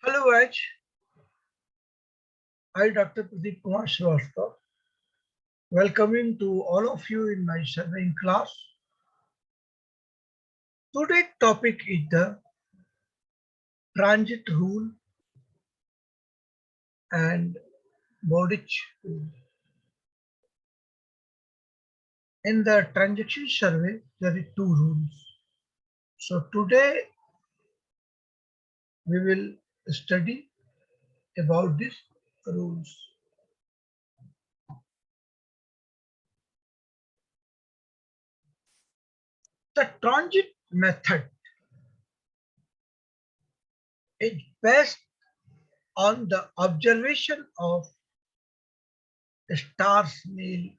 Hello, Vaj. I, Dr. Pradeep Kumar Srivastava, welcoming to all of you in my surveying class. Today's topic is the transit rule and Bowditch rule. In the transaction survey, there are two rules. So today we will study about these rules. The transit method is based on the observation of a star's nil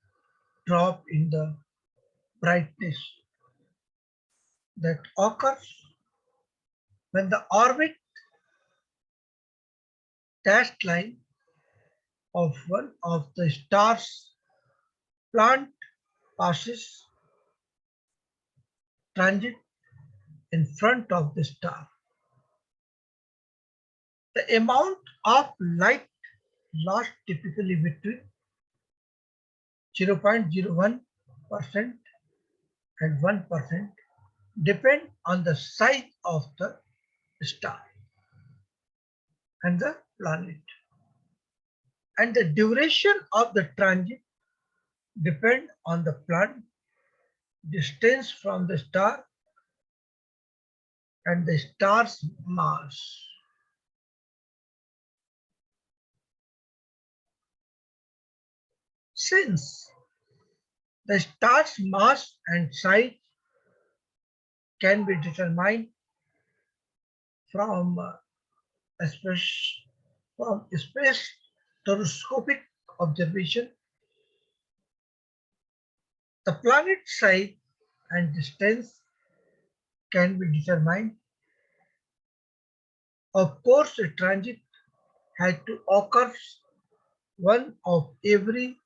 drop in the brightness that occurs when the orbit dashed line of one of the star's plant passes transit in front of the star. The amount of light lost typically between 0.01% and 1% depend on the size of the star and the planet. And the duration of the transit depend on the planet distance from the star and the star's mass. Since the star's mass and size can be determined from spectroscopic observation, the planet size and distance can be determined. Of course, a transit has to occur one of every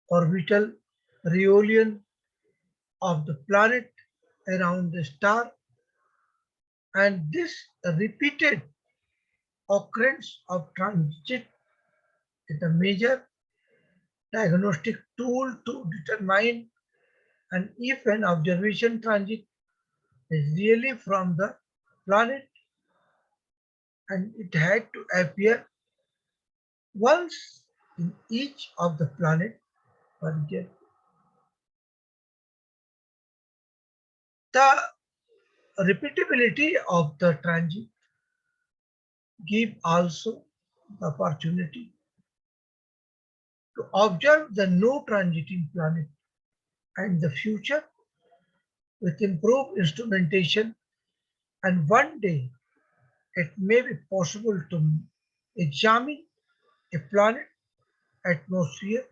orbital reunion of the planet around the star, and this repeated occurrence of transit is a major diagnostic tool to determine and if an observation transit is really from the planet and it had to appear once in each of the planet per year. The repeatability of the transit give also the opportunity to observe the no transiting planet and the future with improved instrumentation, and one day it may be possible to examine a planet atmosphere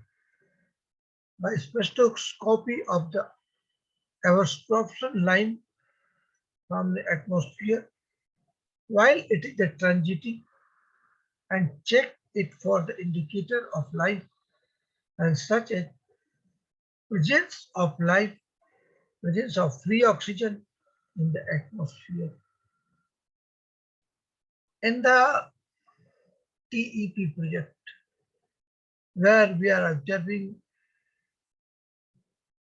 by spectroscopy of the absorption line from the atmosphere while it is transiting and check it for the indicator of life and such as presence of life, presence of free oxygen in the atmosphere. In the TEP project, where we are observing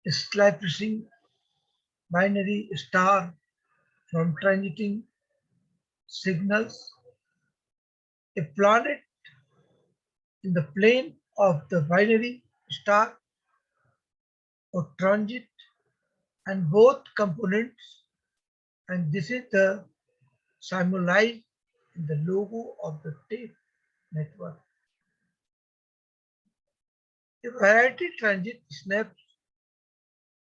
a eclipsing binary star from transiting signals, a planet in the plane of the binary star or transit and both components, and this is the symbolized in the logo of the TAPE network. A variety transit snaps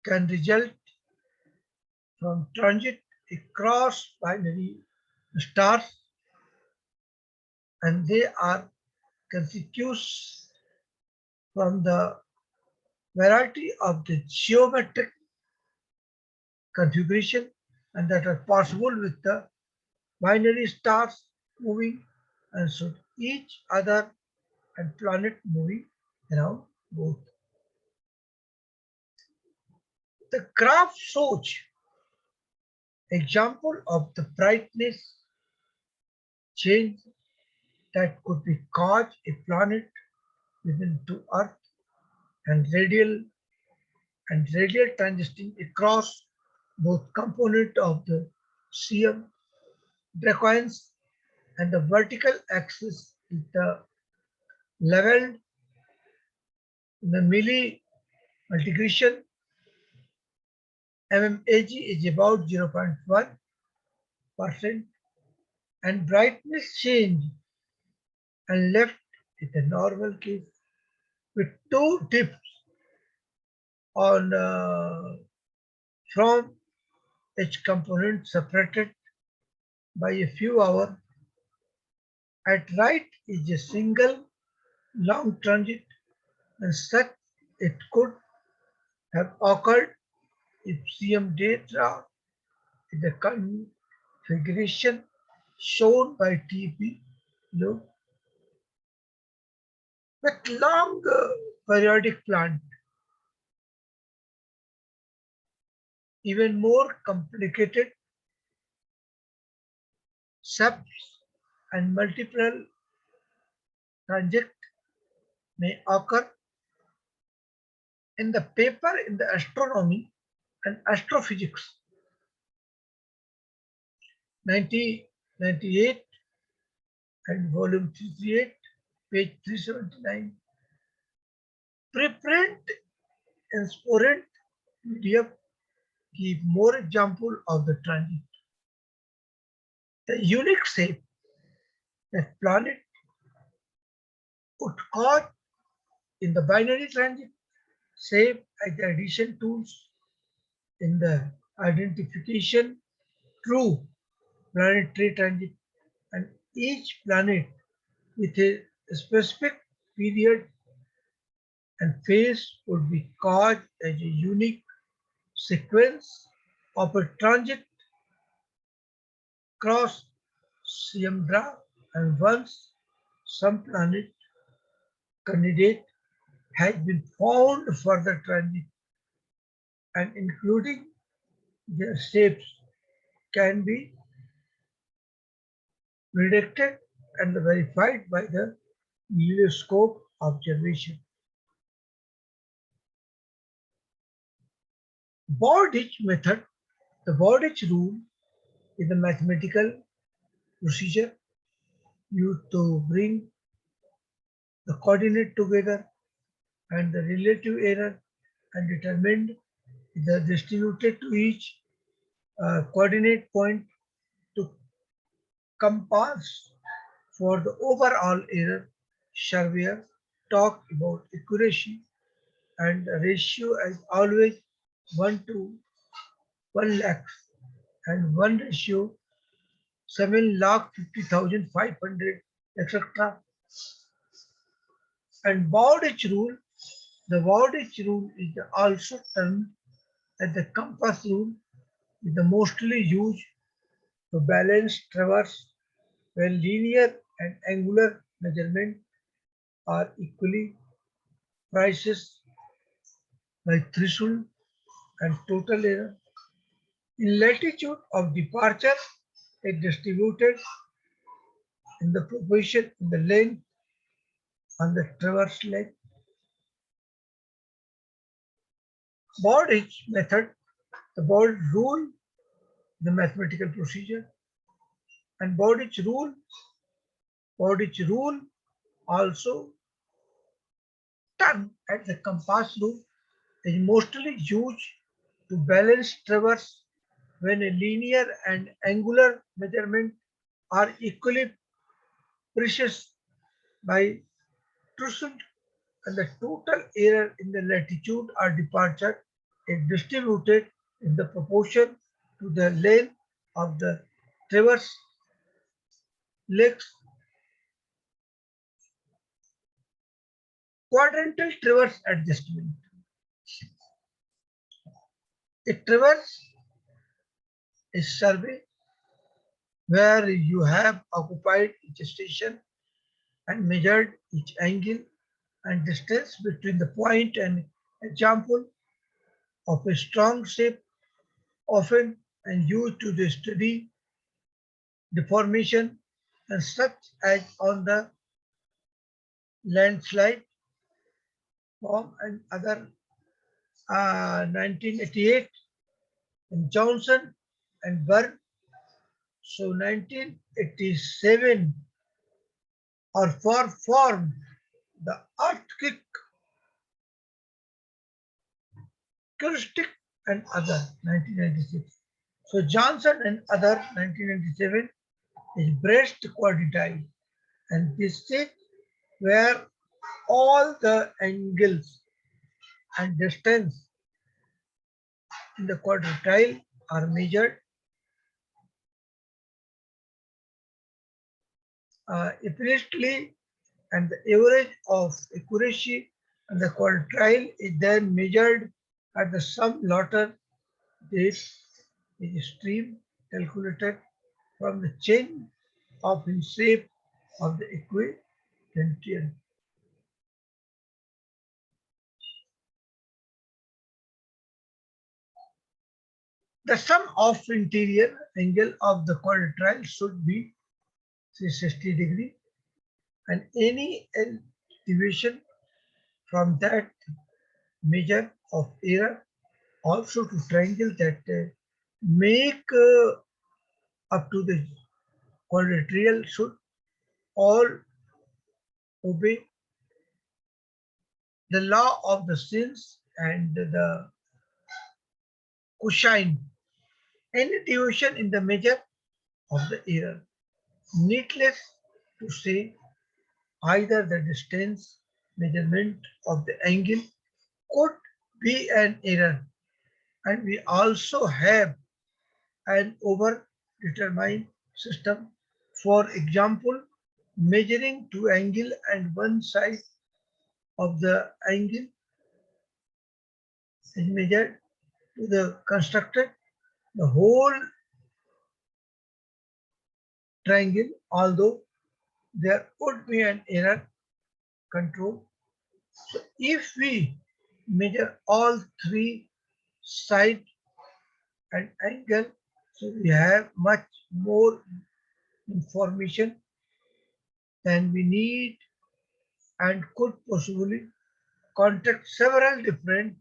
can result from transit across binary stars, and they are constitutes from the variety of the geometric configuration and that are possible with the binary stars moving and so each other and planet moving around both. The graph shows example of the brightness change that could be caused a planet within to Earth and radial transiting across both component of the CM Dracoins and the vertical axis is the leveled in the milli multiplication mmAg is about 0.1% and brightness change and left is the normal case with two dips on from each component separated by a few hours. At right is a single long transit and such it could have occurred if CM data in the configuration shown by TP loop with long periodic plant. Even more complicated SEPs and multiple transit may occur in the paper in the astronomy and astrophysics 1998 and volume 338 page 379 preprint and sporent PDF give more example of the transit. The unique shape that planet would cause in the binary transit shape as the addition tools in the identification true planetary transit and each planet with a specific period and phase would be caused as a unique sequence of a transit cross Siembra and once some planet candidate has been found for the transit and including their shapes can be predicted and verified by the helioscope observation. Bordich method, the Bordich rule is a mathematical procedure used to bring the coordinate together and the relative error and determined the distributed to each coordinate point to compass for the overall error. Surveyor talk about accuracy and the ratio as always 1 to 1 lakh and 1 ratio 7 lakh 50,500 etc. And Bowditch rule, the Bowditch rule is also termed as the compass rule is the mostly used to balance traverse when linear and angular measurement are equally priced by threshold and total error. In latitude of departure, it distributed in the proportion in the length on the traverse length. Bowditch method, the Bowditch rule, the mathematical procedure, and Bowditch rule also termed as the compass rule is mostly used to balance traverse when a linear and angular measurement are equally precious by Trussell and the total error in the latitude or departure is distributed in the proportion to the length of the traverse legs. Quadrantal traverse adjustment. A traverse is survey where you have occupied each station and measured each angle and distance between the point and example of a strong shape often and used to study deformation and such as on the landslide bomb and other 1988 in Johnson and Burn. So 1987 or formed the earthquake, Kirstic and other 1996. So Johnson and other 1997 is Brest quadrille, and this is where all the angles and distance in the quadrille are measured approximately, and the average of accuracy and the quadrille is then measured at the sum laughter. This is stream calculated from the change of in shape of the equidistant. The sum of interior angle of the quadrille should be 360 degree, and any deviation from that measure of error also to triangle that make up to the quadrilateral should all obey the law of the sines and the cosine. Any deviation in the measure of the error, needless to say, either the distance measurement of the angle could be an error, and we also have an over-determined system. For example, measuring two angle and one side of the angle is measured to the constructed the whole triangle, although there could be an error control. So if we measure all three side and angle, so we have much more information than we need and could possibly contact several different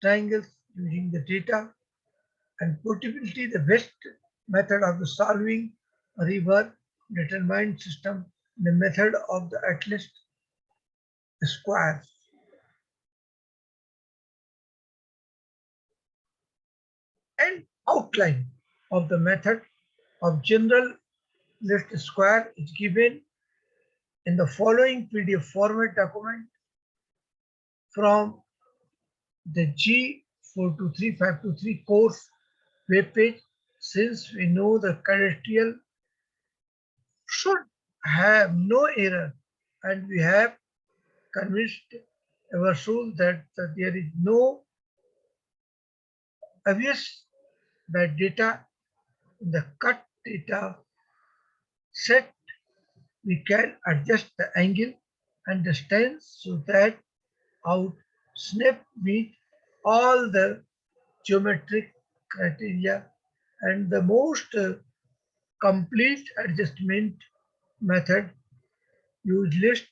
triangles using the data, and portability the best method of the solving a river determined system, the method of the at least square. And outline of the method of general least square is given in the following PDF format document from the G423523 course web page. Since we know the cadastral should have no error, and we have convinced ourselves that there is no obvious bad data in the cut data set, we can adjust the angle and the stance so that our snap meet all the geometric criteria, and the most complete adjustment method use least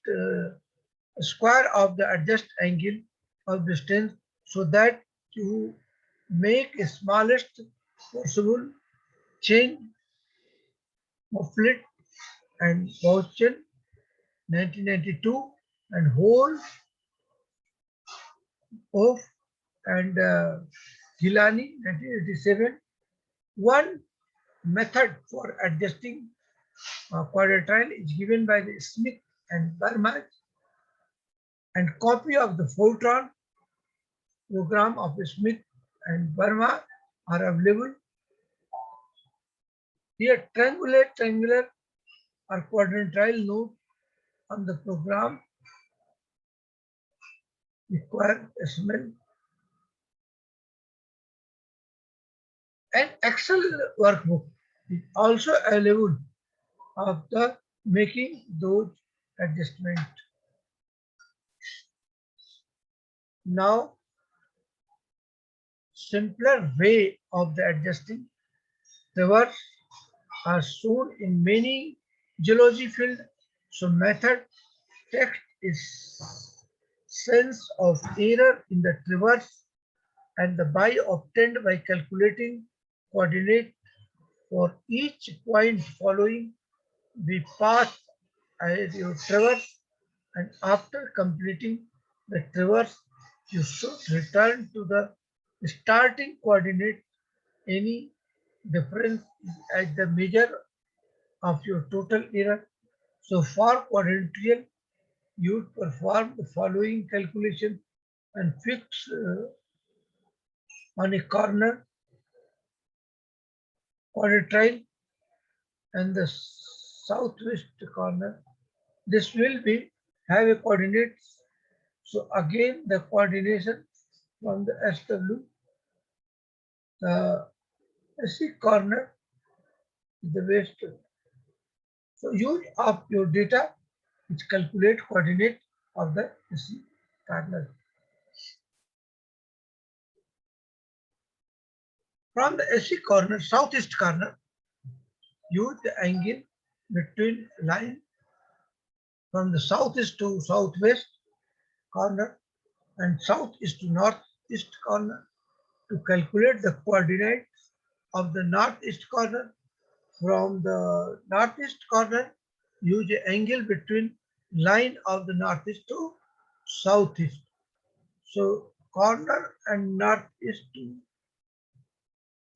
square of the adjust angle of distance so that you make a smallest possible change of flit and Boston 1992 and whole of and Gilani 1987. One method for adjusting quadrille is given by the Smith and Burma, and copy of the Fortran program of Smith and Burma are available. Here triangular or quadrille node on the program require SML. An Excel workbook is also available of the making those adjustments. Now, simpler way of the adjusting reverse are shown in many geology fields. So method text is sense of error in the traverse and the by obtained by calculating coordinate for each point following the path as you traverse, and after completing the traverse you should return to the starting coordinate. Any difference is at the measure of your total error. So for quadrennial, you would perform the following calculation and fix on a corner quadrille and the southwest corner. This will be have a coordinates. So again the coordination from the SW, the SC corner is the west. So use of your data which calculate coordinate of the SC corner. From the SC corner, southeast corner, use the angle between line from the southeast to southwest corner and southeast to northeast corner to calculate the coordinates of the northeast corner. From the northeast corner, use the angle between line of the northeast to southeast. So corner and northeast to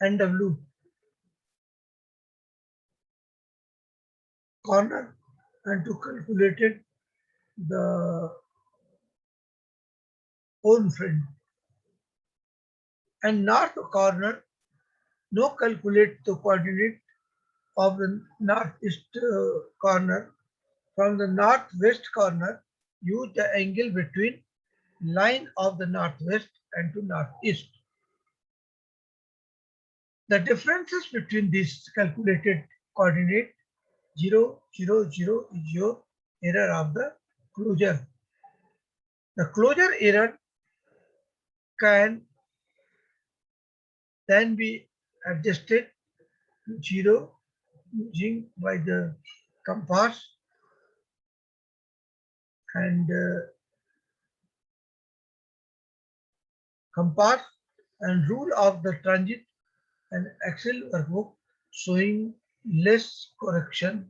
NW, corner, and to calculate it the own friend. And north corner, no calculate the coordinate of the northeast corner. From the northwest corner, use the angle between line of the northwest and to northeast. The differences between these calculated coordinate 0, 0, 0 is your error of the closure. The closure error can then be adjusted to 0 using by the compass and compass and rule of the transit and Excel workbook showing less correction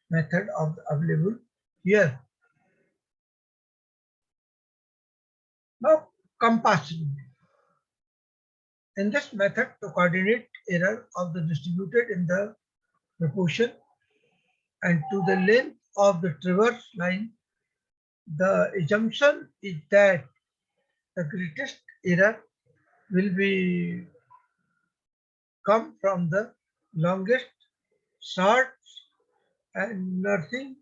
method of available here. Now compass. In this method, the coordinate error of the distributed in the proportion and to the length of the traverse line. The assumption is that the greatest error will be come from the longest, short, and nothing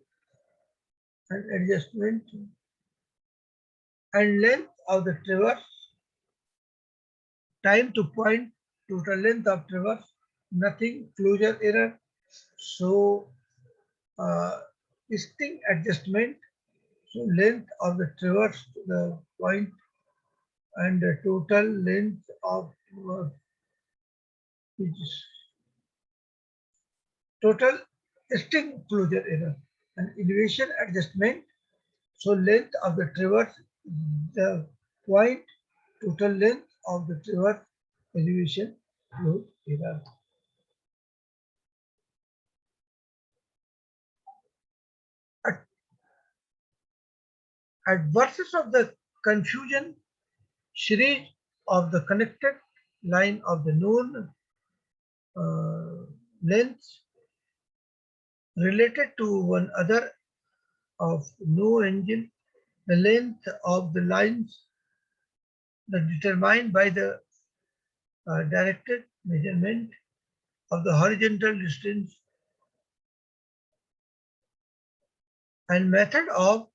and adjustment and length of the traverse, time to point, total length of traverse, nothing, closure error. So distinct adjustment, so length of the traverse to the point and the total length of which is total distinct closure error and elevation adjustment. So length of the traverse, the point, total length of the traverse, elevation, closure error. At versus of the confusion series of the connected line of the known lengths related to one other of no angle, the length of the lines that determined by the directed measurement of the horizontal distance and method of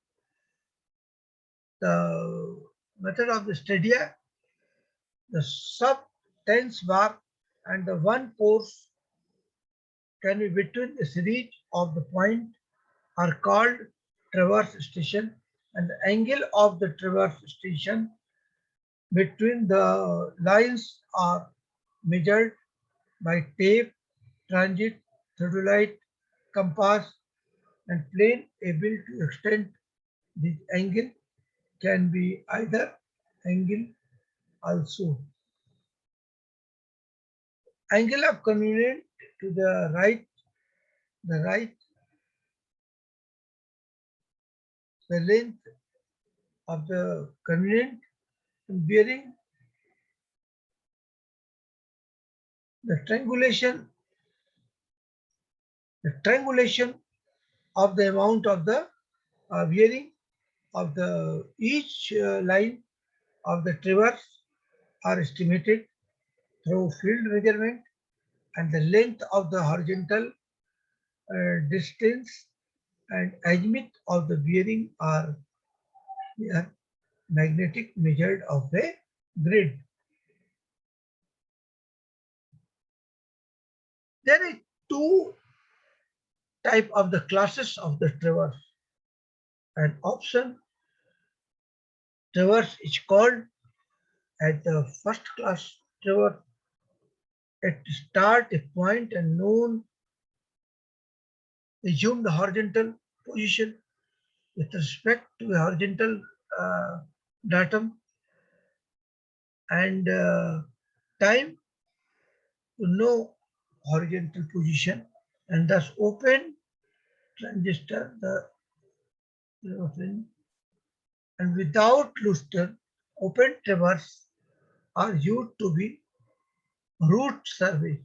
the stadia, the sub tense bar and the one force can be between the series of the point are called traverse station, and the angle of the traverse station between the lines are measured by tape, transit, theodolite, compass, and plane able to extend this angle can be either angle also. Angle of convenient to the right, the length of the convenient bearing, the triangulation of the amount of the bearing of the each line of the traverse are estimated through field measurement, and the length of the horizontal distance and azimuth of the bearing are magnetic measured of the grid. There are two type of the classes of the traverse. An option traverse is called as the first class traverse. At start a point and known assumed horizontal position with respect to a horizontal uh, datum and time to know horizontal position, and thus open transistor and without lustre open traverse are used to be route survey,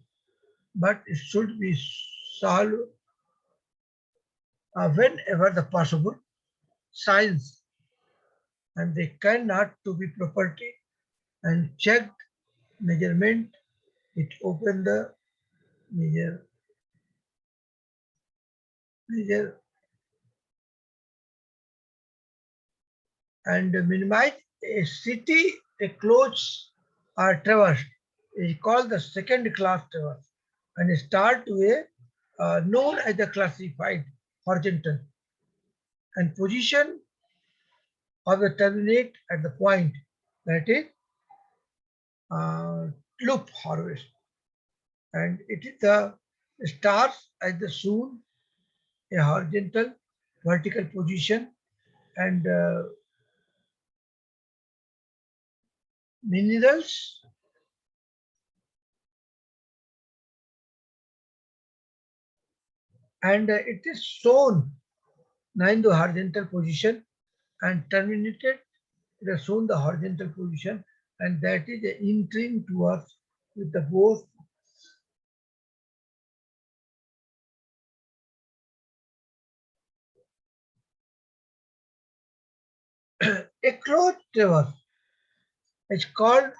but it should be solved whenever the possible science, and they cannot to be property and checked measurement. It open the measure measure and minimize a city a close or traverse is called the second class traverse and start with known as the classified horizontal and position of the terminate at the point, that is uh, loop harvest, and it is the stars as the soon a horizontal vertical position and minerals and it is shown in the horizontal position and terminated it is shown the horizontal position, and that is entering towards with the both a closed traverse is called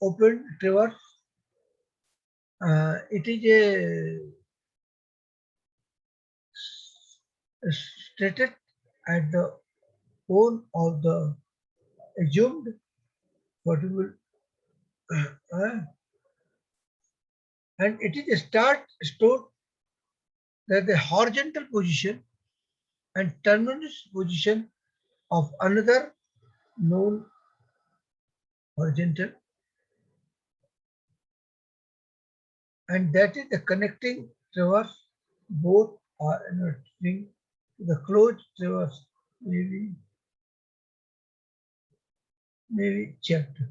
open traverse. It is a stated at the bone of the assumed vertical and it is a start stored that the horizontal position and terminus position of another known horizontal, and that is the connecting traverse. Both are entering the closed traverse may be checked.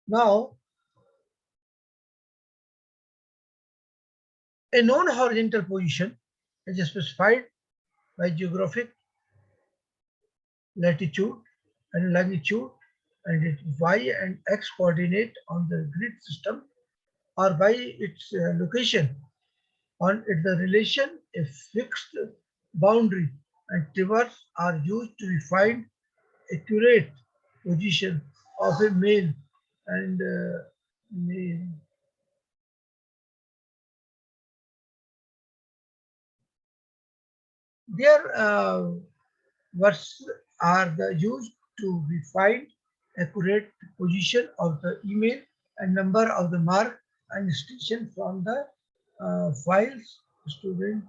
Now, a known horizontal position is specified by geographic latitude and longitude and its y and x coordinate on the grid system or by its location on it, the relation a fixed boundary and traverse are used to find accurate position of a male and male. Their words are used to find accurate position of the email and number of the mark and station from the files student,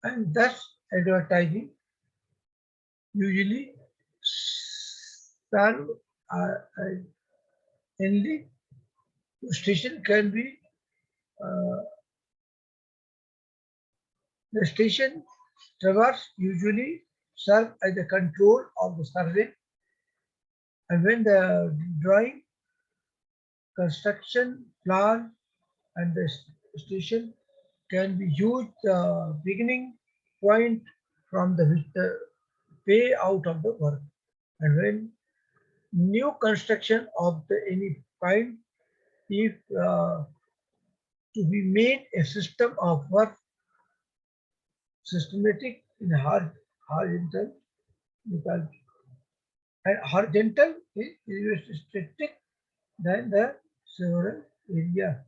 and thus advertising usually serve Inly, the station can be uh, the station traverse usually serve as the control of the survey, and when the drawing, construction plan, and the station can be used the beginning point from the which the pay out of the work, and when new construction of the any kind, if to be made a system of work systematic in horizontal because and horizontal is restricted than the several area.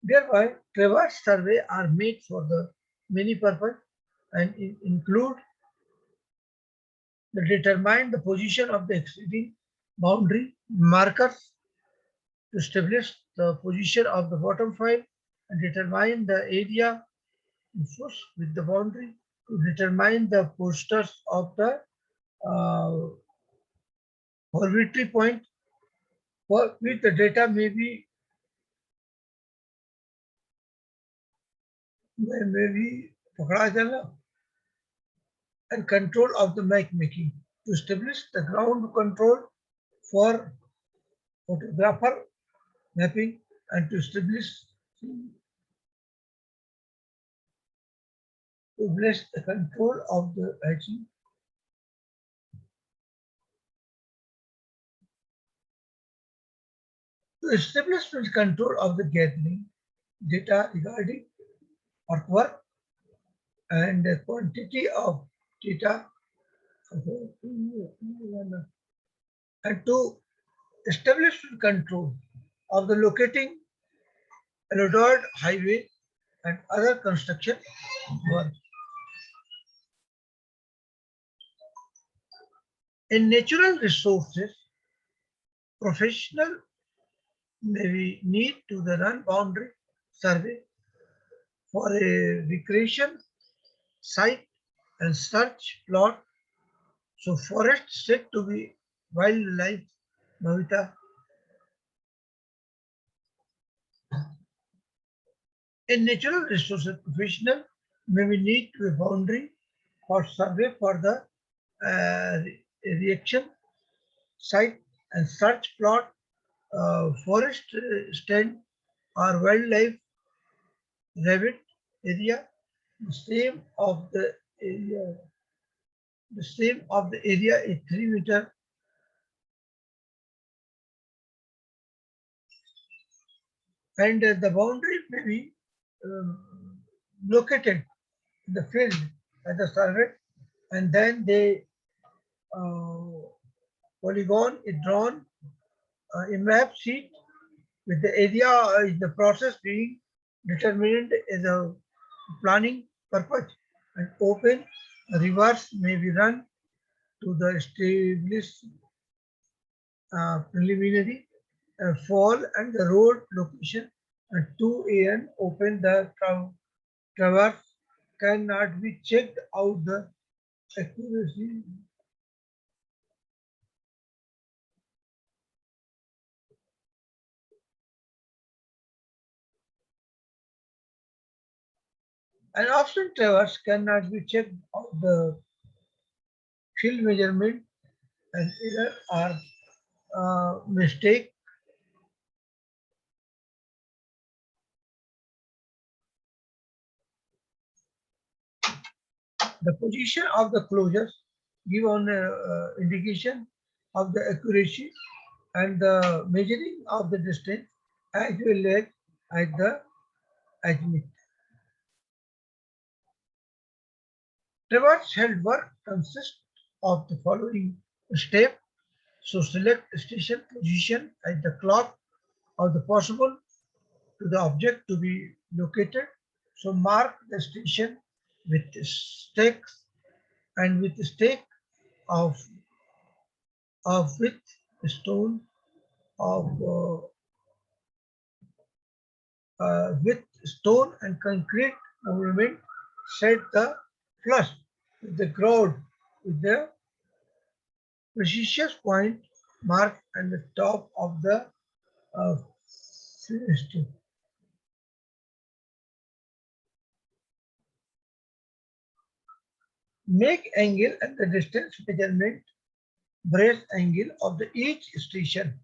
Thereby, traverse survey are made for the many purpose and include the determine the position of the exceeding boundary markers to establish the position of the bottom file and determine the area enforced with the boundary to determine the posters of the uh, arbitrary point for which the data may be पकड़ा जाना and control of the map making to establish the ground control for photographer mapping and to establish the control of the hatching. To establish the control of the gathering data regarding artwork and the quantity of data and to establish the control of the locating road highway and other construction work. In natural resources, professional may need to the run boundary survey for a recreation site and search plot. So forest said to be wildlife Bhavita. In natural resources professional may need to a boundary for survey for the reaction site and search plot, forest stand or wildlife rabbit area, the same of the area. The same of the area is 3 meter and the boundary may be located in the field at the survey and then the uh, polygon is drawn a map sheet with the area in the process being determined as a planning purpose and open reverse may be run to the established preliminary fall and the road location and 2 a.m. open the traverse cannot be checked out the accuracy. An option traverse cannot be checked out the field measurement and error or mistake. The position of the closures give on indication of the accuracy and the measuring of the distance as well as the azimuth. Traverse held work consists of the following step. So select station position at the clock of the possible to the object to be located. So mark the station with stakes and with the stake of with stone of with stone and concrete movement set the flush with the ground with the precious point marked at the top of the finished. Make angle and the distance measurement brace angle of the each station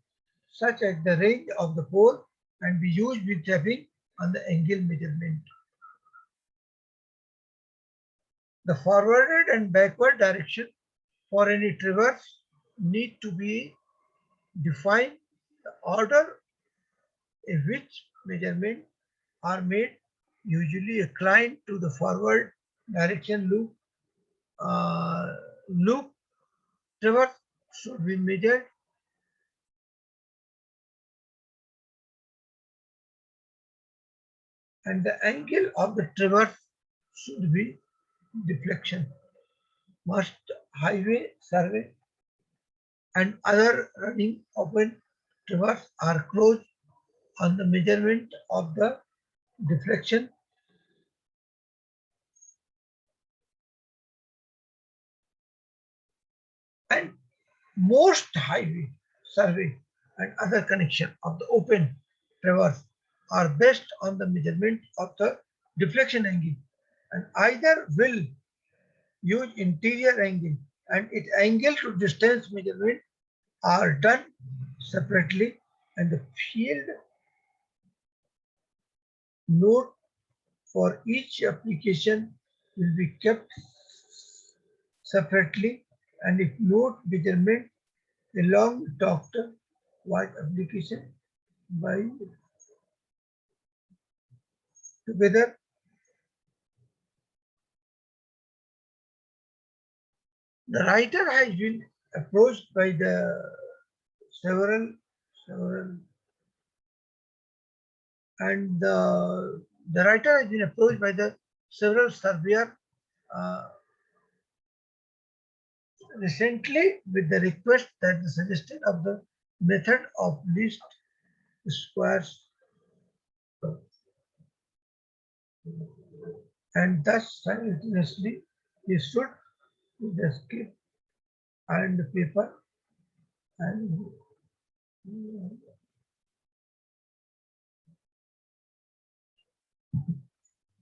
such as the range of the pole and be used with tapping on the angle measurement. The forwarded and backward direction for any traverse need to be defined. The order in which measurements are made, usually inclined to the forward direction loop traverse should be measured and the angle of the traverse should be deflection. Must highway survey and other running open traverse are closed on the measurement of the deflection and most highway survey and other connection of the open traverse are based on the measurement of the deflection angle and either will use interior angle and its angle to distance measurement are done separately and the field note for each application will be kept separately and if note measurement along with doctor was application by together. The writer has been approached by the several and the writer has been approached by the several surveyor uh, recently with the request that the suggestion of the method of least squares and thus simultaneously he stood with the skip and the paper and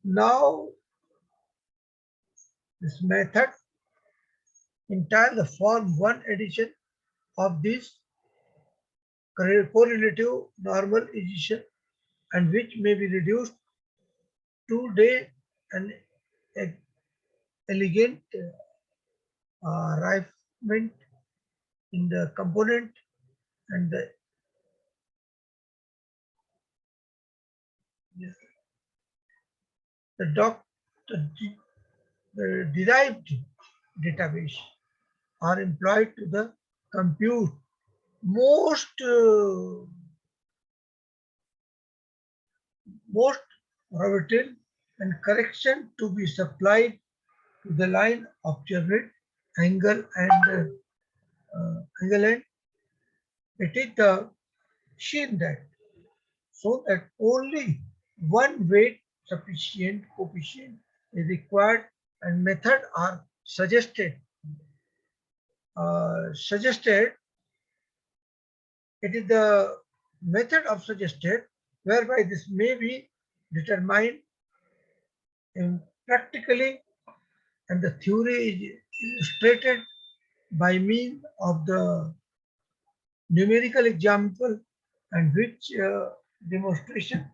now this method entire the form one edition of this correlative normal edition and which may be reduced to day and elegant refinement in the component and the doc the derived database are employed to the compute most volatile and correction to be supplied to the line observed angle and angle and it is the shown that so that only one weight sufficient coefficient is required and method are suggested. It is the method of suggested whereby this may be determined in practically and the theory is illustrated by means of the numerical example and which demonstration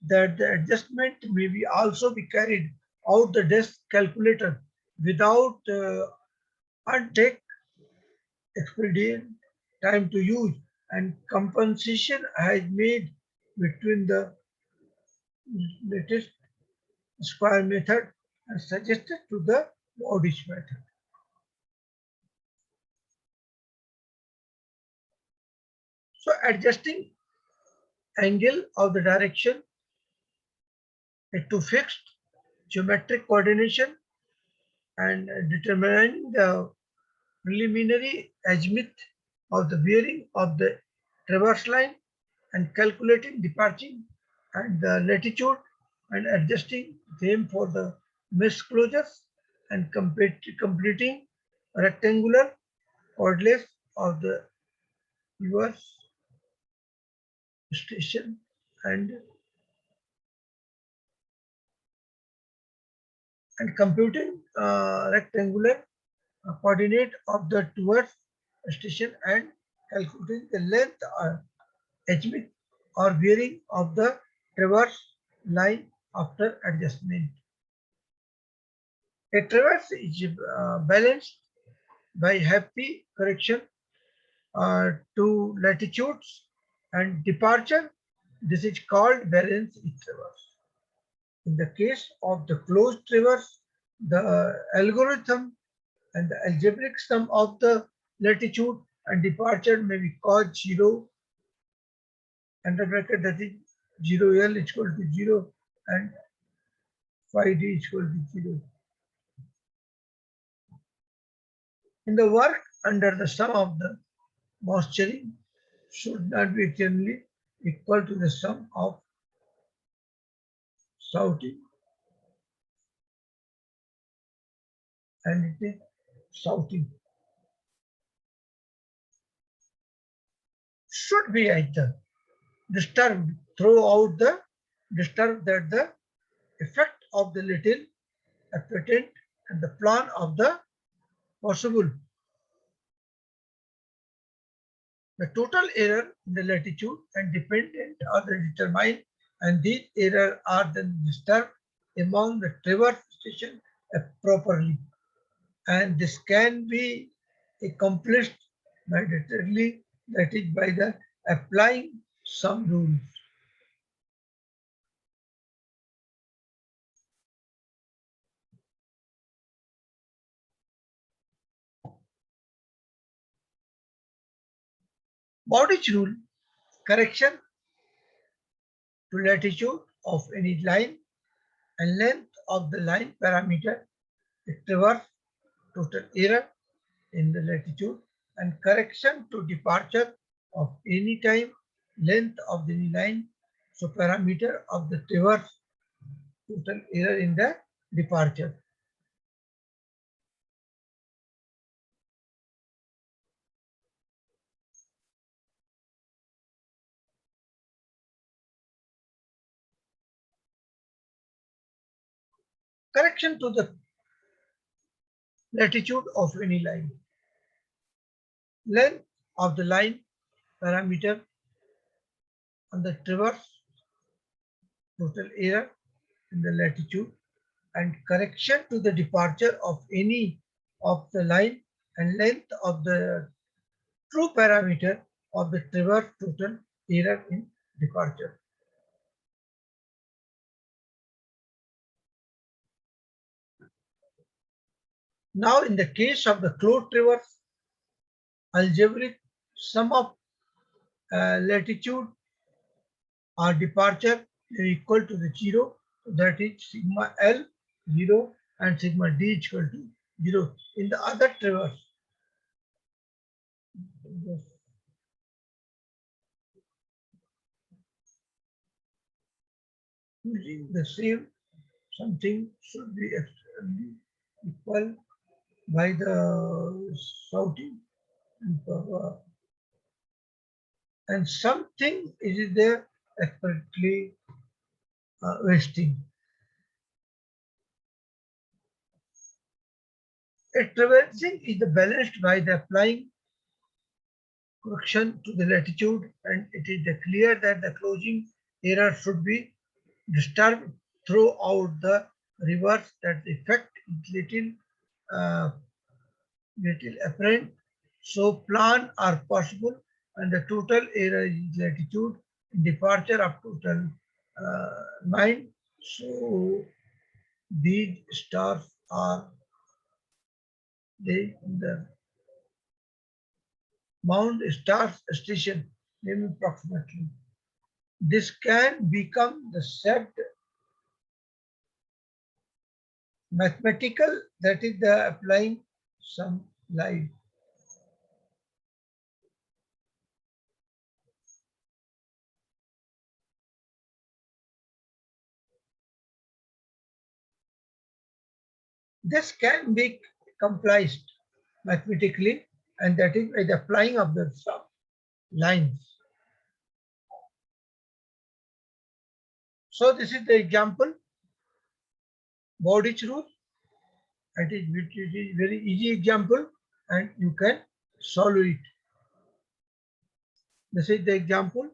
that the adjustment may be also be carried out the desk calculator without untake expedient time to use and compensation has made between the latest square method and suggested to the Bowdish method. So adjusting angle of the direction to fixed geometric coordination and determining the preliminary azimuth of the bearing of the traverse line and calculating departing and the latitude and adjusting them for the mesh closures and completing rectangular coordinates of the reverse station and computing rectangular coordinate of the towards station and calculating the length azimuth or bearing of the traverse line after adjustment. A traverse is balanced by happy correction to latitudes and departure. This is called balance in traverse. In the case of the closed traverse, the algorithm and the algebraic sum of the latitude and departure may be called 0 under bracket, that is 0L is equal to 0 and phi d is equal to 0. In the work under the sum of the moisturing should not be generally equal to the sum of shouting and it is shouting. Should be either disturbed throughout the disturbed that the effect of the little apparent and the plan of the possible. The total error in the latitude and dependent are determined, and these errors are then disturbed among the traverse station properly. And this can be accomplished mandatorily, that is by the applying some rules. Bowditch rule: correction to latitude of any line and length of the line parameter, traverse total error in the latitude, and correction to departure of any time length of the line, so parameter of the traverse total error in the departure. Correction to the latitude of any line. Length of the line parameter on the traverse total error in the latitude, and correction to the departure of any of the line and length of the true parameter of the traverse total error in departure. Now, in the case of the closed traverse, algebraic sum of latitude or departure is equal to the 0, that is sigma L 0 and sigma D is equal to 0. In the other traverse, using the same something should be extremely equal by the shouting and something is there expertly wasting. A traversing is balanced by the applying correction to the latitude, and it is clear that the closing error should be disturbed throughout the reverse, that the effect is uh, little apparent. So plan are possible and the total error is latitude in departure of total 9. So these stars are the Mount Stars station, maybe approximately. This can become the set mathematical, that is the applying some light. This can be comprised mathematically, and that is by the applying of the lines. So this is the example, Bowditch rule. It is very easy example, and you can solve it. This is the example.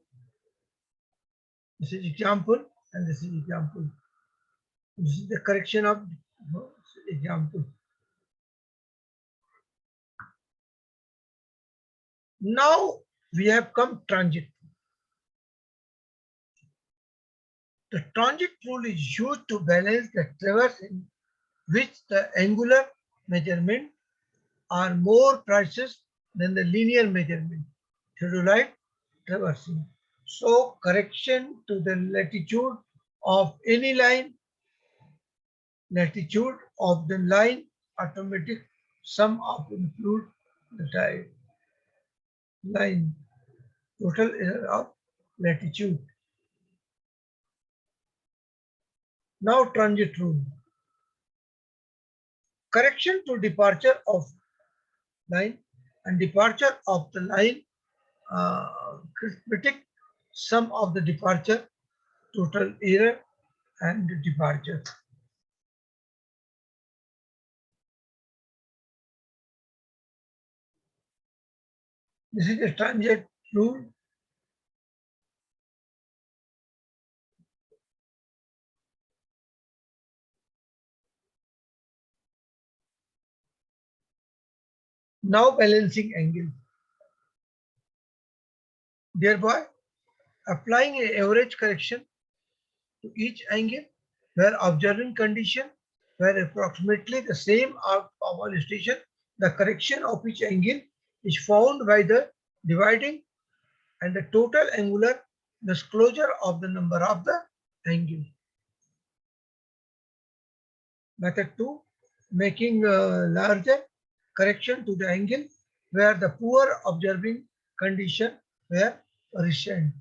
This is example, and this is example. This is the correction of example. Now we have come transit. The transit rule is used to balance the traverse in which the angular measurement are more precise than the linear measurement, theodolite traversing. So correction to the latitude of any line, latitude of the line, automatic sum of include the line, total error of latitude. Now transit rule. Correction to departure of line and departure of the line, arithmetic sum of the departure, total error and departure. This is a transit rule. Now balancing angle. Thereby applying an average correction to each angle where observing condition were approximately the same of all station, the correction of each angle is found by the dividing and the total angular disclosure of the number of the angle. Method 2, making larger correction to the angle where the poor observing condition were recent.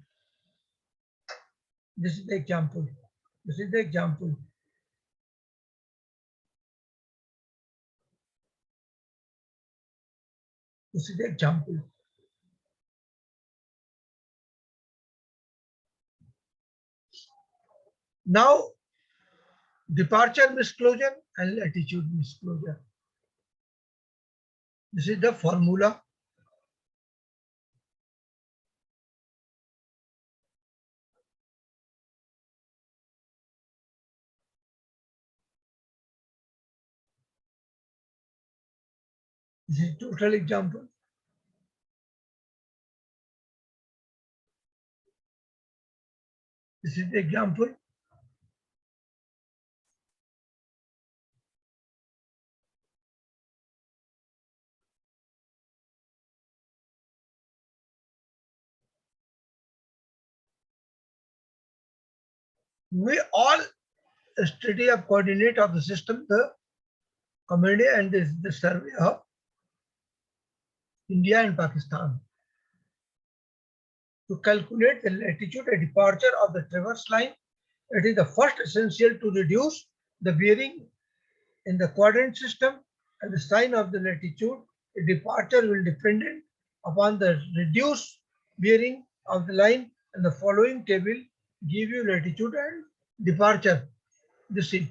This is the example. This is the example. This is the example. Now, departure misclosure and latitude misclosure. This is the formula. This is total example. This is the example. We all study a coordinate of the system, the comedy and the survey of India and Pakistan. To calculate the latitude and departure of the traverse line, it is the first essential to reduce the bearing in the quadrant system and the sign of the latitude. The departure will depend upon the reduced bearing of the line, and the following table give you latitude and departure. This is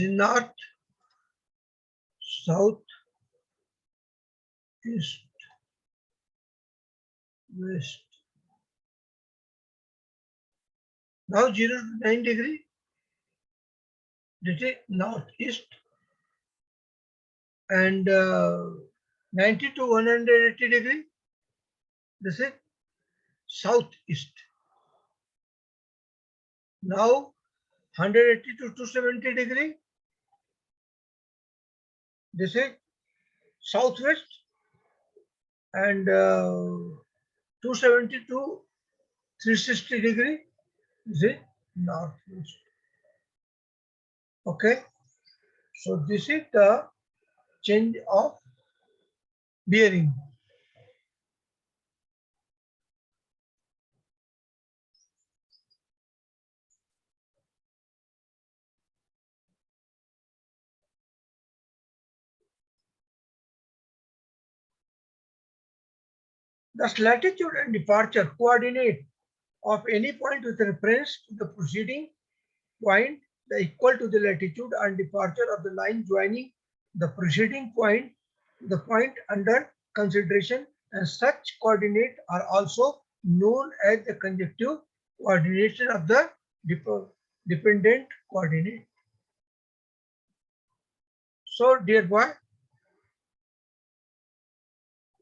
north, south, east, west. Now 0 to 9 degree, this is northeast, and 90 to 180 degree, this is southeast. Now 180 to 270 degree, This is southwest, and 270 to 360 degree is in northwest. Okay, so this is the change of bearing. Thus, latitude and departure coordinate of any point with reference to the preceding point, the equal to the latitude and departure of the line joining the preceding point, the point under consideration, and such coordinate are also known as the conjective coordination of the dependent coordinate. So, dear boy,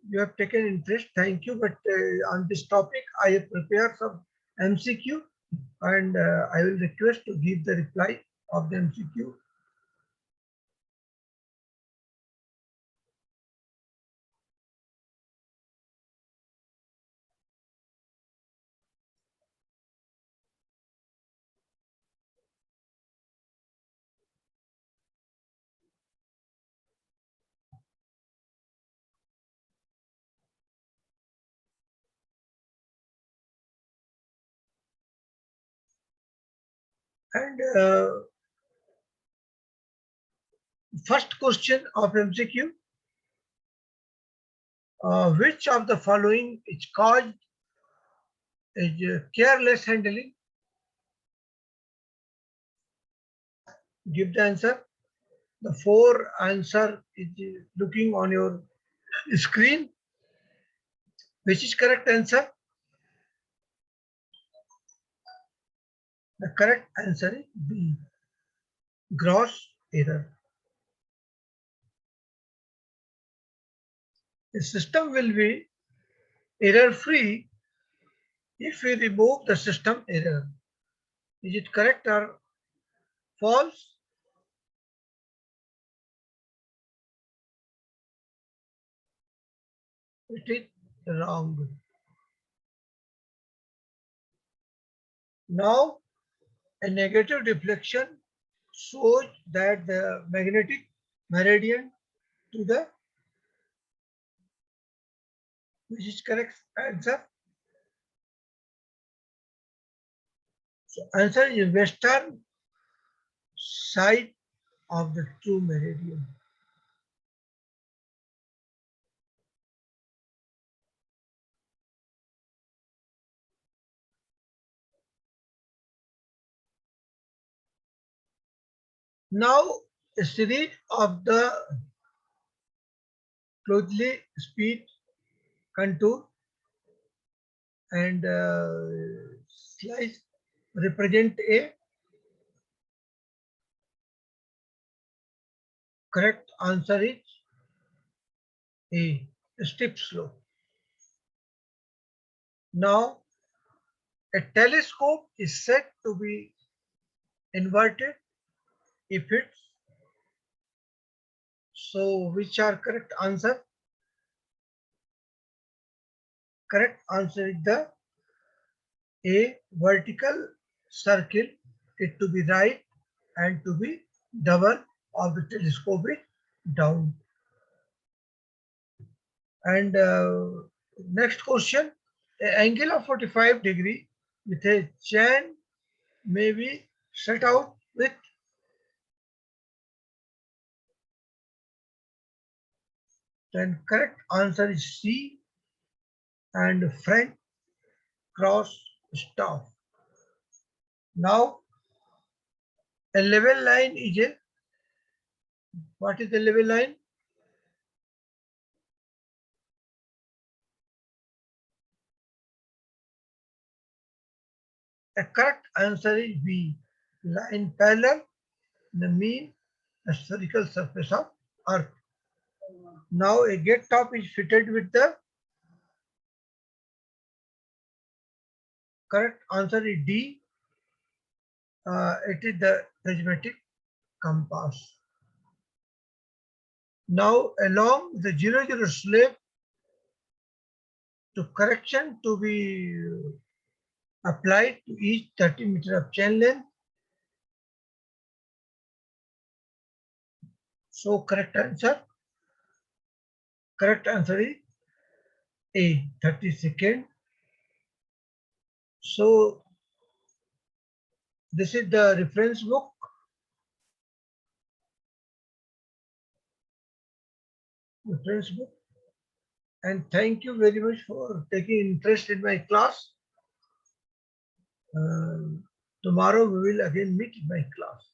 you have taken interest. Thank you. But on this topic, I have prepared some MCQ, and I will request to give the reply of the MCQ. And first question of MCQ, which of the following is caused is careless handling? Give the answer. The four answer is looking on your screen. Which is correct answer? The correct answer is B, gross error. The system will be error free if we remove the system error. Is it correct or false? It is wrong. Now, a negative deflection shows that the magnetic meridian to the, which is correct answer. So answer is western side of the true meridian. Now, a series of the closely speed contour and slice represent a correct answer is A, steep slope. Now, a telescope is said to be inverted if it's, so which are correct answer? Correct answer is the A, vertical circle, it to be right and to be double of the telescopic down. And next question, an angle of 45 degree with a chain may be set out with, then correct answer is C, and French cross staff. Now, a level line is a, what is the level line? A correct answer is B, line parallel the mean spherical surface of Earth. Now a gate top is fitted with the, correct answer is D. It is the prismatic compass. Now along the 00 slab to correction to be applied to each 30 meter of chain length. So correct answer is A, 32nd. So this is the reference book. And thank you very much for taking interest in my class. Tomorrow we will again meet in my class.